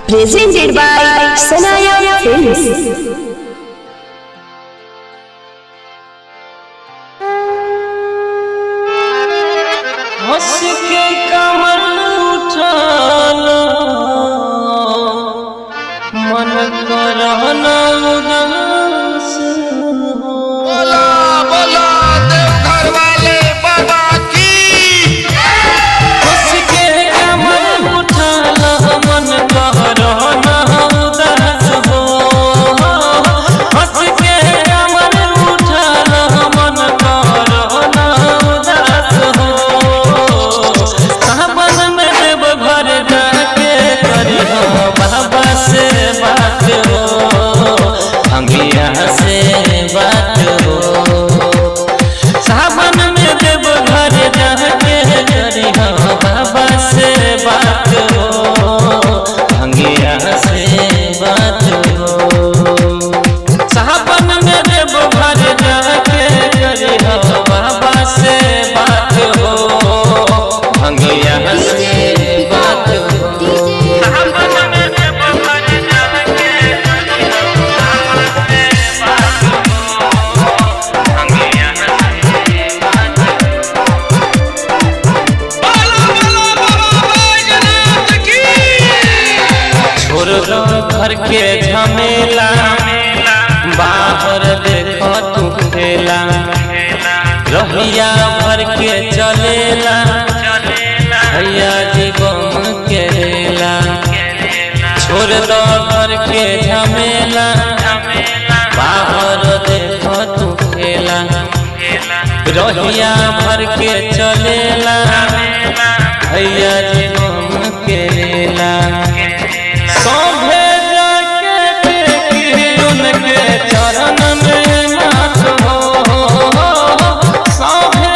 Presented by Sanaya Films. हंस के कमर उठाना मन करना उदास हो। बोला बोला देवघर वाले बाबा की। हंस के कमर उठाना मन करना उदास हो। हंस के कमर उठाना मन करना उदास हो। सावन में देव घर जाके करी हो बाबा से बात हो, अंगिया से बात हो। सावन में देव घर जाके करी हो बाबा से बात हो, अंगिया से बात हो। सावन में देव घर जाके करी हो बाबा से बात हो, अंगिया से बात हो। छोड़ दो घर के झमेला, बाहर देखो तू खेला। रहिया भर के चलेला, भैया जी बम के रेला। छोड़ दो घर के झमेला, बाहर देखो तू खेला। रहिया भर के चलेला, भैया जी बम के रेला। सौभे जाके देखी उनके चरण में माथ हो। सौभे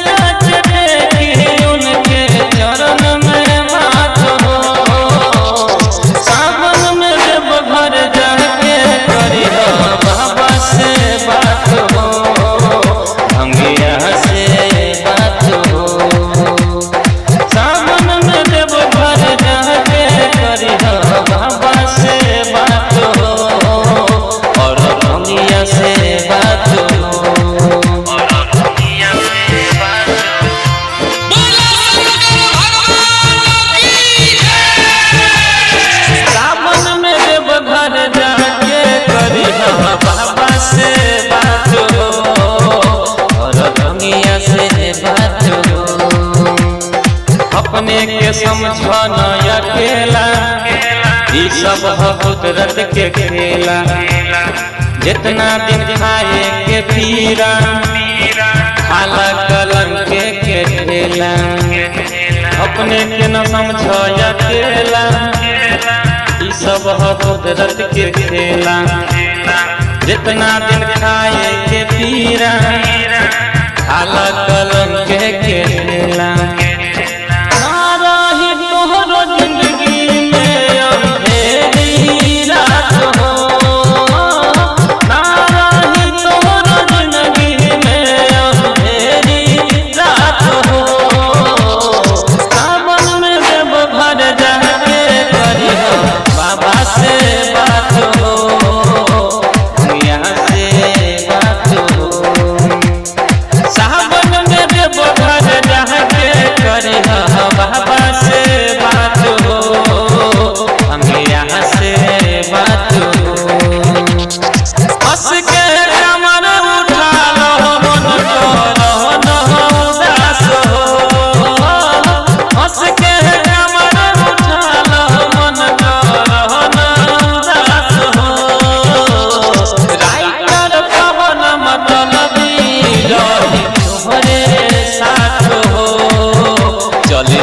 जाके देखी उनके चरण में माथ हो। सावन में देव घर जाके करी हो बाबा से बात हो, अंगिया से बात हो। सावन में देव घर जाके करी हो बाबा से बात हो, और अंगिया से बात हो। सावन में देव घर जाके करी हो बाबा से बात हो, और अंगिया से बात हो। अपने के समझो न अकेला, ई सब है कुदरत के खेला। जितना दिन खाए के पीरा, खाला कलंक के ठेला। अपने के न समझो अकेला, ई सब है कुदरत के खेला। जितना दिन खाए के पीरा, खाला कलंक के ठेला।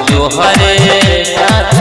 तोहरे साथ